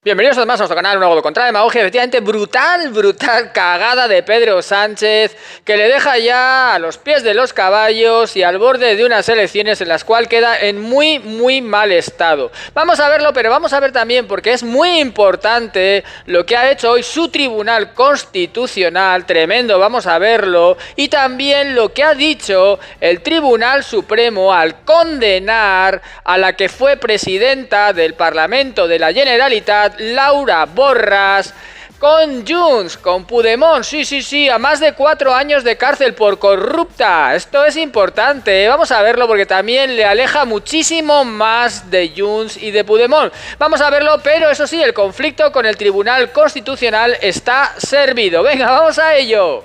Bienvenidos además a nuestro canal, un nuevo contra demagogia. Efectivamente, brutal cagada de Pedro Sánchez, que le deja ya a los pies de los caballos y al borde de unas elecciones en las cuales queda en muy mal estado. Vamos a verlo, pero vamos a ver también, porque es muy importante lo que ha hecho hoy su Tribunal Constitucional, tremendo, vamos a verlo, y también lo que ha dicho el Tribunal Supremo al condenar a la que fue presidenta del Parlamento de la Generalitat, Laura Borràs, con Junts, con Puigdemont, sí, a más de 4 años de cárcel por corrupta. Esto es importante, vamos a verlo porque también le aleja muchísimo más de Junts y de Puigdemont. Vamos a verlo, pero eso sí, el conflicto con el Tribunal Constitucional está servido. Venga, vamos a ello.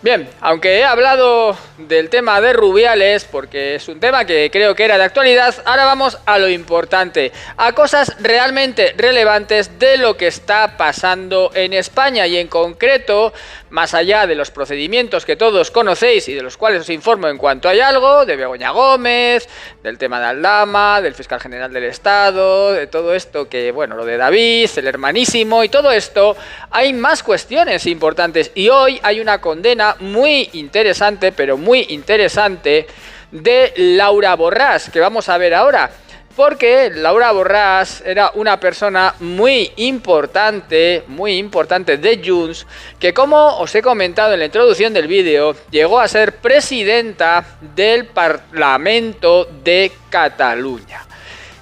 Bien, aunque he hablado del tema de Rubiales, porque es un tema que creo que era de actualidad, ahora vamos a lo importante, a cosas realmente relevantes de lo que está pasando en España y en concreto, más allá de los procedimientos que todos conocéis y de los cuales os informo en cuanto hay algo, de Begoña Gómez, del tema de Aldama, del fiscal general del Estado, de todo esto que, bueno, lo de David, el hermanísimo y todo esto, hay más cuestiones importantes y hoy hay una condena muy interesante, pero muy interesante, de Laura Borràs, que vamos a ver ahora. Porque Laura Borràs era una persona muy importante de Junts, que como os he comentado en la introducción del vídeo, llegó a ser presidenta del Parlamento de Cataluña.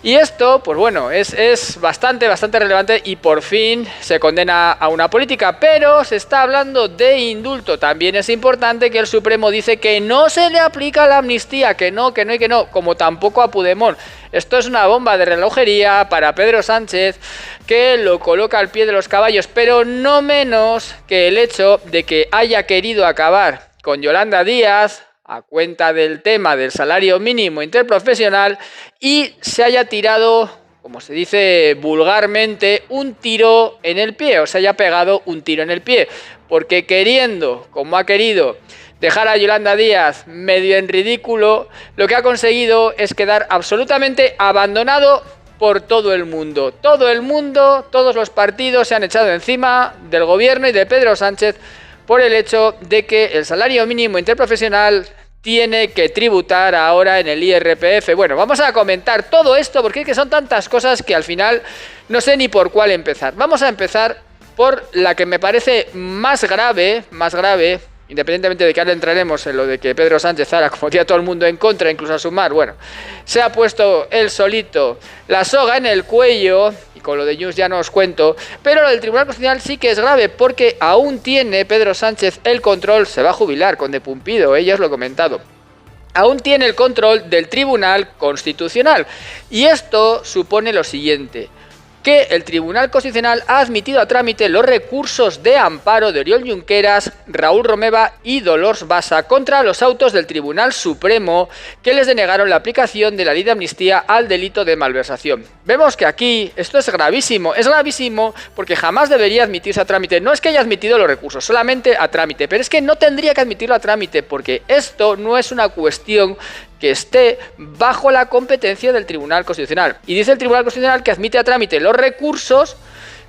Y esto, pues bueno, es bastante relevante y por fin se condena a una política, pero se está hablando de indulto. También es importante que el Supremo dice que no se le aplica la amnistía, que no, como tampoco a Puigdemont. Esto es una bomba de relojería para Pedro Sánchez, que lo coloca al pie de los caballos, pero no menos que el hecho de que haya querido acabar con Yolanda Díaz a cuenta del tema del salario mínimo interprofesional y se haya tirado, como se dice vulgarmente, un tiro en el pie, o se haya pegado un tiro en el pie, porque queriendo, como ha querido, dejar a Yolanda Díaz medio en ridículo, lo que ha conseguido es quedar absolutamente abandonado por todo el mundo. Todos los partidos se han echado encima del gobierno y de Pedro Sánchez por el hecho de que el salario mínimo interprofesional tiene que tributar ahora en el IRPF. Bueno, vamos a comentar todo esto porque es que son tantas cosas que al final no sé ni por cuál empezar. Vamos a empezar por la que me parece más grave, independientemente de que ahora entraremos en lo de que Pedro Sánchez ahora, como tiene a todo el mundo en contra, incluso a Sumar, bueno, se ha puesto él solito la soga en el cuello, y con lo de Junts ya no os cuento, pero lo del Tribunal Constitucional sí que es grave, porque aún tiene Pedro Sánchez el control, se va a jubilar con de Pumpido, ya os lo he comentado, aún tiene el control del Tribunal Constitucional, y esto supone lo siguiente: que el Tribunal Constitucional ha admitido a trámite los recursos de amparo de Oriol Junqueras, Raúl Romeva y Dolors Bassa contra los autos del Tribunal Supremo que les denegaron la aplicación de la ley de amnistía al delito de malversación. Vemos que aquí esto es gravísimo porque jamás debería admitirse a trámite. No es que haya admitido los recursos, solamente a trámite, pero es que no tendría que admitirlo a trámite porque esto no es una cuestión que esté bajo la competencia del Tribunal Constitucional. Y dice el Tribunal Constitucional que admite a trámite los recursos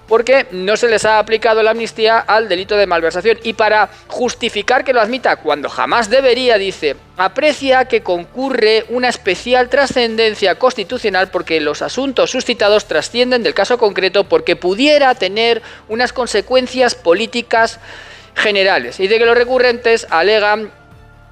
porque no se les ha aplicado la amnistía al delito de malversación. Y para justificar que lo admita cuando jamás debería, dice: aprecia que concurre una especial trascendencia constitucional porque los asuntos suscitados trascienden del caso concreto porque pudiera tener unas consecuencias políticas generales. Y de que los recurrentes alegan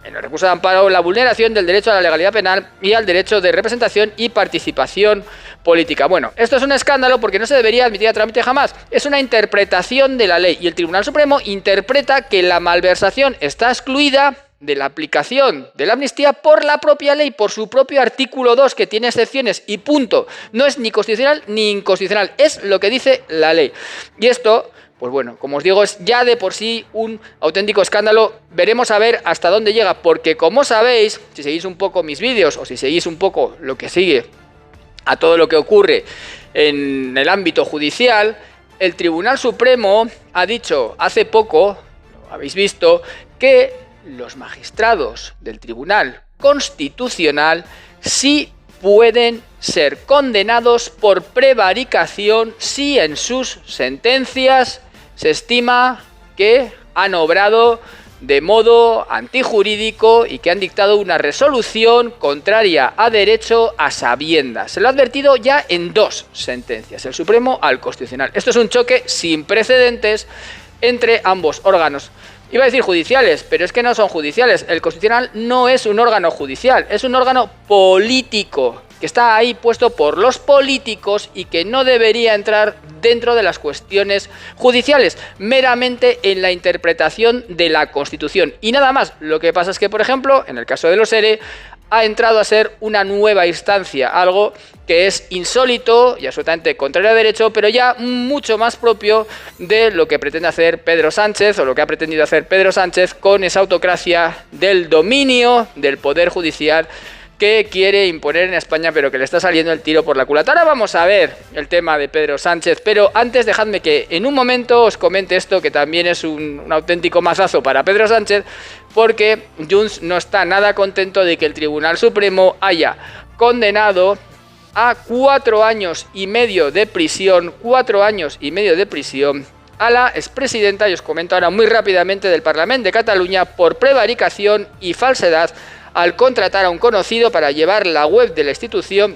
en el recurso de amparo la vulneración del derecho a la legalidad penal y al derecho de representación y participación política. Bueno, esto es un escándalo porque no se debería admitir a trámite jamás. Es una interpretación de la ley y el Tribunal Supremo interpreta que la malversación está excluida de la aplicación de la amnistía por la propia ley, por su propio artículo 2 que tiene excepciones y punto. No es ni constitucional ni inconstitucional, es lo que dice la ley. Y esto, pues bueno, como os digo, es ya de por sí un auténtico escándalo. Veremos a ver hasta dónde llega, porque como sabéis, si seguís un poco mis vídeos o si seguís un poco lo que sigue a todo lo que ocurre en el ámbito judicial, el Tribunal Supremo ha dicho hace poco, lo habéis visto, que los magistrados del Tribunal Constitucional sí pueden ser condenados por prevaricación si en sus sentencias se estima que han obrado de modo antijurídico y que han dictado una resolución contraria a derecho a sabiendas. Se lo ha advertido ya en 2 sentencias, el Supremo al Constitucional. Esto es un choque sin precedentes entre ambos órganos. Iba a decir judiciales, pero es que no son judiciales. El Constitucional no es un órgano judicial, es un órgano político, que está ahí puesto por los políticos y que no debería entrar dentro de las cuestiones judiciales, meramente en la interpretación de la Constitución. Y nada más. Lo que pasa es que, por ejemplo, en el caso de los ERE, ha entrado a ser una nueva instancia, algo que es insólito y absolutamente contrario a derecho, pero ya mucho más propio de lo que pretende hacer Pedro Sánchez, o lo que ha pretendido hacer Pedro Sánchez con esa autocracia del dominio del Poder Judicial que quiere imponer en España, pero que le está saliendo el tiro por la culata. Ahora vamos a ver el tema de Pedro Sánchez, pero antes dejadme que en un momento os comente esto, que también es un auténtico mazazo para Pedro Sánchez, porque Junts no está nada contento de que el Tribunal Supremo haya condenado a 4 años y medio de prisión, 4 años y medio de prisión, a la expresidenta, y os comento ahora muy rápidamente, del Parlament de Cataluña por prevaricación y falsedad al contratar a un conocido para llevar la web de la institución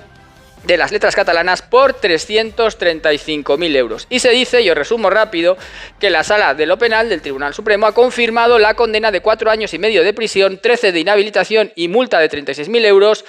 de las letras catalanas por 335.000 euros. Y se dice, y os resumo rápido, que la Sala de lo Penal del Tribunal Supremo ha confirmado la condena de 4 años y medio de prisión, 13 de inhabilitación y multa de 36.000 euros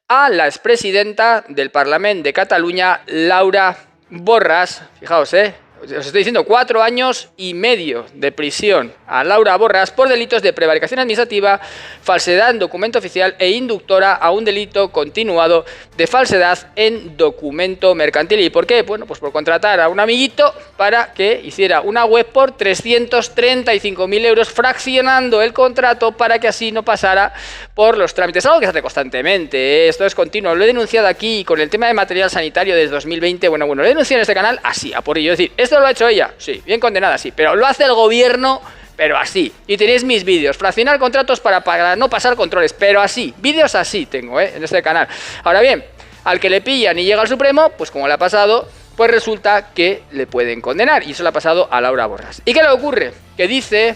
a la expresidenta del Parlament de Cataluña, Laura Borràs. Fijaos, os estoy diciendo 4 años y medio de prisión a Laura Borràs por delitos de prevaricación administrativa, falsedad en documento oficial e inductora a un delito continuado de falsedad en documento mercantil. ¿Y por qué? Bueno, pues por contratar a un amiguito para que hiciera una web por 335.000 euros, fraccionando el contrato para que así no pasara por los trámites. Algo que se hace constantemente, esto es continuo. Lo he denunciado aquí con el tema de material sanitario desde 2020. Bueno, lo he denunciado en este canal así, a por ello. Es decir, ¿esto lo ha hecho ella? Sí, bien condenada, sí, pero lo hace el gobierno, pero así. Y tenéis mis vídeos, fraccionar contratos para no pasar controles, pero así, vídeos así tengo, en este canal. Ahora bien, al que le pillan y llega al Supremo, pues como le ha pasado, pues resulta que le pueden condenar, y eso le ha pasado a Laura Borràs. ¿Y qué le ocurre? Que dice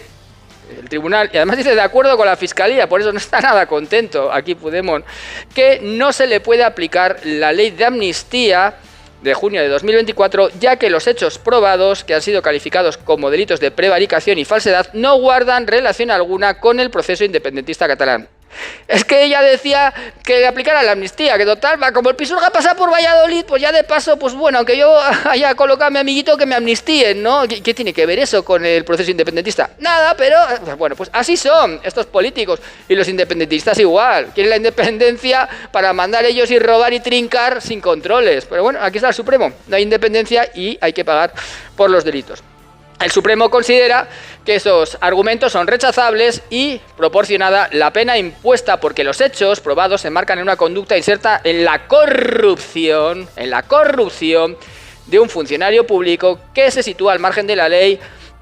el tribunal, y además dice de acuerdo con la fiscalía, por eso no está nada contento aquí Puigdemont, que no se le puede aplicar la ley de amnistía de junio de 2024, ya que los hechos probados, que han sido calificados como delitos de prevaricación y falsedad, no guardan relación alguna con el proceso independentista catalán. Es que ella decía que le aplicara la amnistía, que total, como el Pisuerga pasa por Valladolid, pues ya de paso, pues bueno, aunque yo haya colocado a mi amiguito, que me amnistíen, ¿no? ¿Qué tiene que ver eso con el proceso independentista? Nada, pero bueno, pues así son estos políticos, y los independentistas igual, quieren la independencia para mandar ellos y robar y trincar sin controles. Pero bueno, aquí está el Supremo, no hay independencia y hay que pagar por los delitos. El Supremo considera que esos argumentos son rechazables y, proporcionada la pena impuesta porque los hechos probados se enmarcan en una conducta inserta en la corrupción de un funcionario público que se sitúa al margen de la ley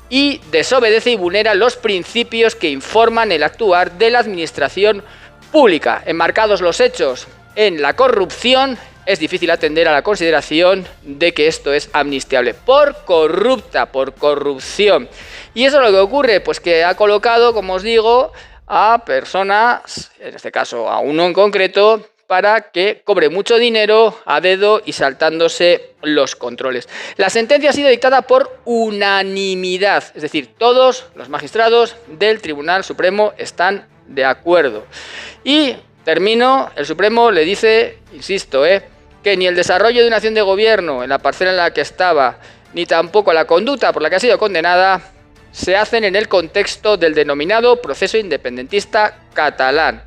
y desobedece y vulnera los principios que informan el actuar de la administración pública. Enmarcados los hechos en la corrupción, es difícil atender a la consideración de que esto es amnistiable por corrupta, por corrupción. Y eso es lo que ocurre, pues que ha colocado, como os digo, a personas, en este caso a uno en concreto, para que cobre mucho dinero a dedo y saltándose los controles. La sentencia ha sido dictada por unanimidad, es decir, todos los magistrados del Tribunal Supremo están de acuerdo. Y termino, el Supremo le dice, insisto, que ni el desarrollo de una acción de gobierno en la parcela en la que estaba, ni tampoco la conducta por la que ha sido condenada, se hacen en el contexto del denominado proceso independentista catalán.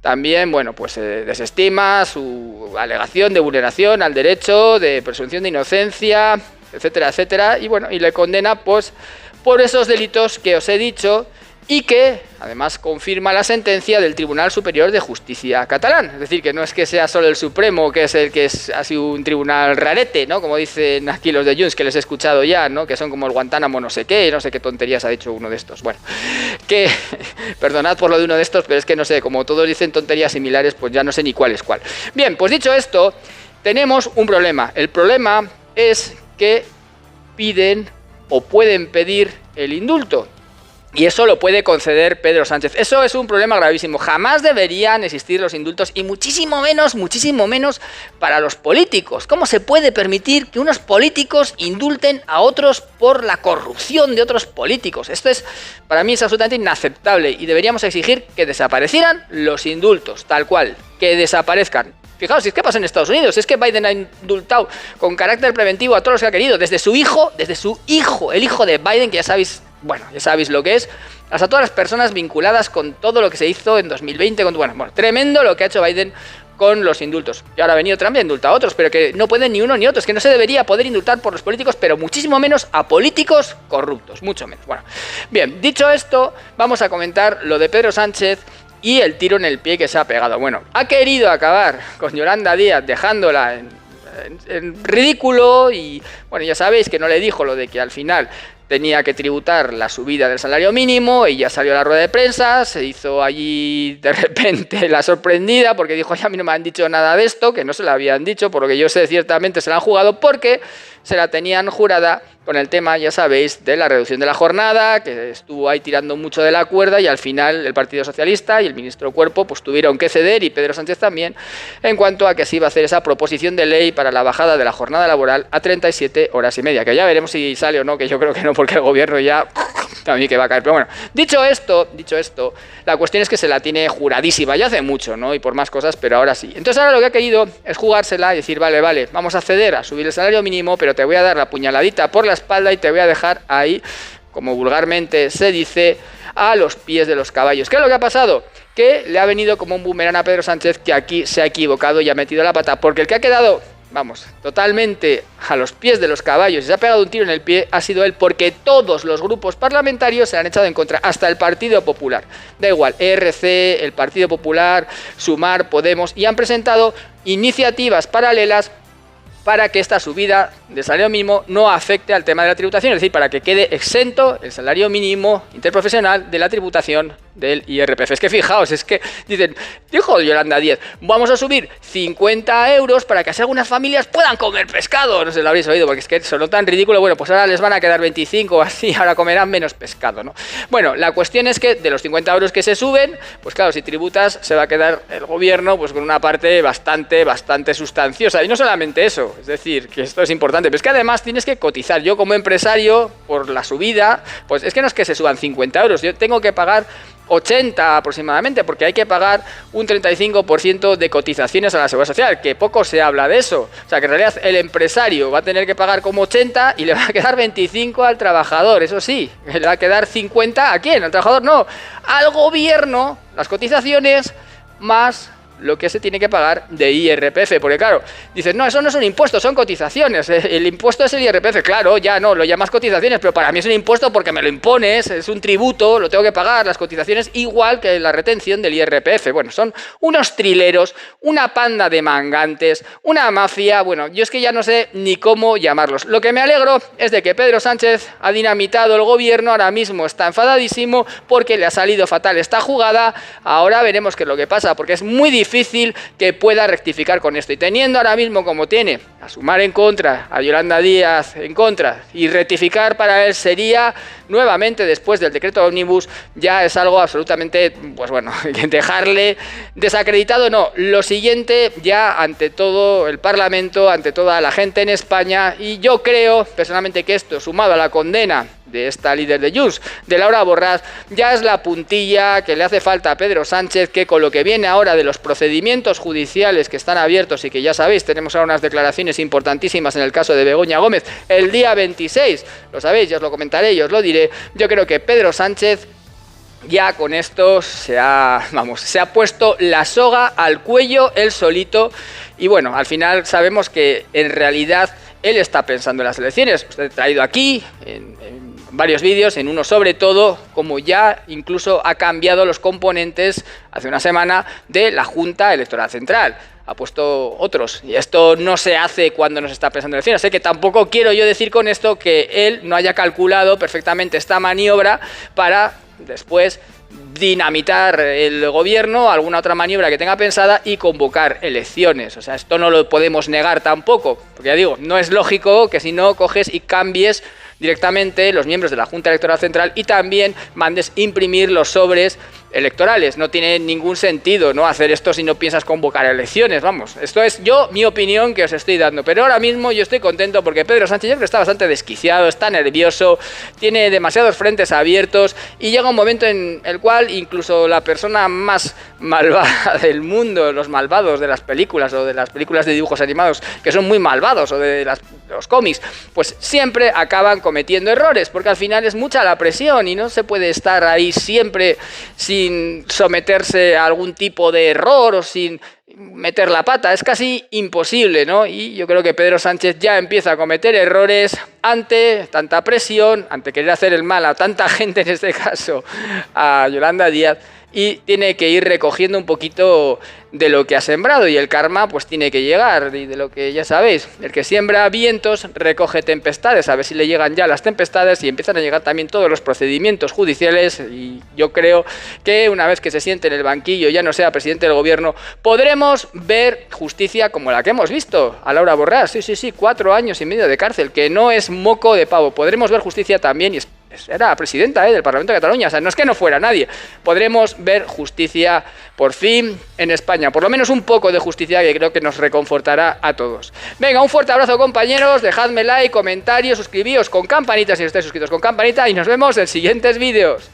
También, bueno, pues se desestima su alegación de vulneración al derecho, de presunción de inocencia, etcétera, etcétera, y bueno, y le condena pues por esos delitos que os he dicho, y que además confirma la sentencia del Tribunal Superior de Justicia catalán. Es decir, que no es que sea solo el Supremo, que es el que ha sido un tribunal rarete, ¿no? Como dicen aquí los de Junts, que les he escuchado ya, ¿no? Que son como el Guantánamo no sé qué tonterías ha dicho uno de estos. Bueno, que perdonad por lo de uno de estos, pero es que no sé, como todos dicen tonterías similares, pues ya no sé ni cuál es cuál. Bien, pues dicho esto, tenemos un problema. El problema es que piden o pueden pedir el indulto. Y eso lo puede conceder Pedro Sánchez. Eso es un problema gravísimo. Jamás deberían existir los indultos y muchísimo menos para los políticos. ¿Cómo se puede permitir que unos políticos indulten a otros por la corrupción de otros políticos? Esto es, para mí, es absolutamente inaceptable y deberíamos exigir que desaparecieran los indultos, tal cual, que desaparezcan. Fijaos, es que pasa en Estados Unidos, es que Biden ha indultado con carácter preventivo a todos los que ha querido, desde su hijo, el hijo de Biden, que ya sabéis lo que es, hasta todas las personas vinculadas con todo lo que se hizo en 2020, bueno, tremendo lo que ha hecho Biden con los indultos. Y ahora ha venido Trump y ha indultado a otros, pero que no pueden ni uno ni otros, que no se debería poder indultar por los políticos, pero muchísimo menos a políticos corruptos, mucho menos. Bueno, bien, dicho esto, vamos a comentar lo de Pedro Sánchez y el tiro en el pie que se ha pegado. Bueno, ha querido acabar con Yolanda Díaz dejándola en ridículo y, bueno, ya sabéis que no le dijo lo de que al final tenía que tributar la subida del salario mínimo, ella salió a la rueda de prensa, se hizo allí de repente la sorprendida porque dijo, ya a mí no me han dicho nada de esto, que no se la habían dicho, por lo que yo sé ciertamente se la han jugado porque se la tenían jurada con el tema, ya sabéis, de la reducción de la jornada, que estuvo ahí tirando mucho de la cuerda y al final el Partido Socialista y el ministro Cuerpo pues tuvieron que ceder y Pedro Sánchez también en cuanto a que se iba a hacer esa proposición de ley para la bajada de la jornada laboral a 37 horas y media, que ya veremos si sale o no, que yo creo que no, porque el gobierno ya a mí que va a caer. Pero bueno, dicho esto, la cuestión es que se la tiene juradísima, ya hace mucho, ¿no? Y por más cosas, pero ahora sí. Entonces ahora lo que ha querido es jugársela y decir, vale, vamos a ceder a subir el salario mínimo, pero te voy a dar la puñaladita por la espalda y te voy a dejar ahí, como vulgarmente se dice, a los pies de los caballos. ¿Qué es lo que ha pasado? Que le ha venido como un boomerang a Pedro Sánchez, que aquí se ha equivocado y ha metido la pata, porque el que ha quedado, totalmente a los pies de los caballos y se ha pegado un tiro en el pie ha sido él, porque todos los grupos parlamentarios se han echado en contra, hasta el Partido Popular. Da igual, ERC, el Partido Popular, Sumar, Podemos, y han presentado iniciativas paralelas para que esta subida de salario mínimo no afecte al tema de la tributación, es decir, para que quede exento el salario mínimo interprofesional de la tributación del IRPF. Es que fijaos, es que dicen, dijo Yolanda Díaz, vamos a subir 50 euros para que así algunas familias puedan comer pescado. No sé si lo habréis oído, porque es que sonó tan ridículo. Bueno, pues ahora les van a quedar 25 o así, ahora comerán menos pescado, ¿no? Bueno, la cuestión es que de los 50 euros que se suben, pues claro, si tributas se va a quedar el gobierno pues con una parte bastante sustanciosa. Y no solamente eso, es decir, que esto es importante, pero es que además tienes que cotizar. Yo como empresario, por la subida, pues es que no es que se suban 50 euros, yo tengo que pagar 80 aproximadamente, porque hay que pagar un 35% de cotizaciones a la Seguridad Social, que poco se habla de eso. O sea, que en realidad el empresario va a tener que pagar como 80 y le va a quedar 25 al trabajador. Eso sí, le va a quedar 50 ¿a quién? Al trabajador no, al gobierno, las cotizaciones más lo que se tiene que pagar de IRPF, porque claro, dices, no, eso no es un impuesto, son cotizaciones, el impuesto es el IRPF, claro, ya no, lo llamas cotizaciones, pero para mí es un impuesto porque me lo impones, es un tributo, lo tengo que pagar, las cotizaciones, igual que la retención del IRPF. Bueno, son unos trileros, una panda de mangantes, una mafia, bueno, yo es que ya no sé ni cómo llamarlos. Lo que me alegro es de que Pedro Sánchez ha dinamitado el gobierno, ahora mismo está enfadadísimo porque le ha salido fatal esta jugada, ahora veremos qué es lo que pasa, porque es muy difícil que pueda rectificar con esto, y teniendo ahora mismo como tiene a Sumar en contra, a Yolanda Díaz en contra, y rectificar para él sería nuevamente después del decreto Omnibus, ya es algo absolutamente, pues bueno, dejarle desacreditado. No, lo siguiente ya ante todo el Parlamento, ante toda la gente en España, y yo creo personalmente que esto, sumado a la condena de esta líder de Junts, de Laura Borràs, ya es la puntilla que le hace falta a Pedro Sánchez, que con lo que viene ahora de los procedimientos judiciales que están abiertos y que ya sabéis, tenemos ahora unas declaraciones importantísimas en el caso de Begoña Gómez el día 26, lo sabéis, ya os lo comentaré, yo os lo diré. Yo creo que Pedro Sánchez ya con esto se ha puesto la soga al cuello él solito, y bueno, al final sabemos que en realidad él está pensando en las elecciones. Usted ha traído aquí, varios vídeos, en uno sobre todo, como ya incluso ha cambiado los componentes hace una semana de la Junta Electoral Central. Ha puesto otros, y esto no se hace cuando nos está pensando en elecciones. Sé que tampoco quiero yo decir con esto que él no haya calculado perfectamente esta maniobra para después dinamitar el gobierno, alguna otra maniobra que tenga pensada y convocar elecciones. O sea, esto no lo podemos negar tampoco, porque ya digo, no es lógico que si no coges y cambies directamente los miembros de la Junta Electoral Central y también mandes imprimir los sobres electorales. No tiene ningún sentido no hacer esto si no piensas convocar elecciones, vamos. Esto es mi opinión que os estoy dando, pero ahora mismo yo estoy contento porque Pedro Sánchez yo creo que está bastante desquiciado, está nervioso, tiene demasiados frentes abiertos y llega un momento en el cual incluso la persona más malvada del mundo, los malvados de las películas o de las películas de dibujos animados que son muy malvados o de los cómics, pues siempre acaban cometiendo errores porque al final es mucha la presión y no se puede estar ahí siempre sin someterse a algún tipo de error o sin meter la pata, es casi imposible, ¿no? Y yo creo que Pedro Sánchez ya empieza a cometer errores ante tanta presión, ante querer hacer el mal a tanta gente, en este caso a Yolanda Díaz, y tiene que ir recogiendo un poquito de lo que ha sembrado y el karma pues tiene que llegar, y de lo que ya sabéis, el que siembra vientos recoge tempestades, a ver si le llegan ya las tempestades y empiezan a llegar también todos los procedimientos judiciales, y yo creo que una vez que se siente en el banquillo, ya no sea presidente del gobierno, podremos ver justicia como la que hemos visto a Laura Borràs, sí, 4 años y medio de cárcel, que no es moco de pavo. Podremos ver justicia también, y era presidenta del Parlamento de Cataluña, o sea, no es que no fuera nadie. Podremos ver justicia por fin en España, por lo menos un poco de justicia que creo que nos reconfortará a todos. Venga, un fuerte abrazo, compañeros, dejadme like, comentarios, suscribíos con campanita si estáis suscritos con campanita y nos vemos en siguientes vídeos.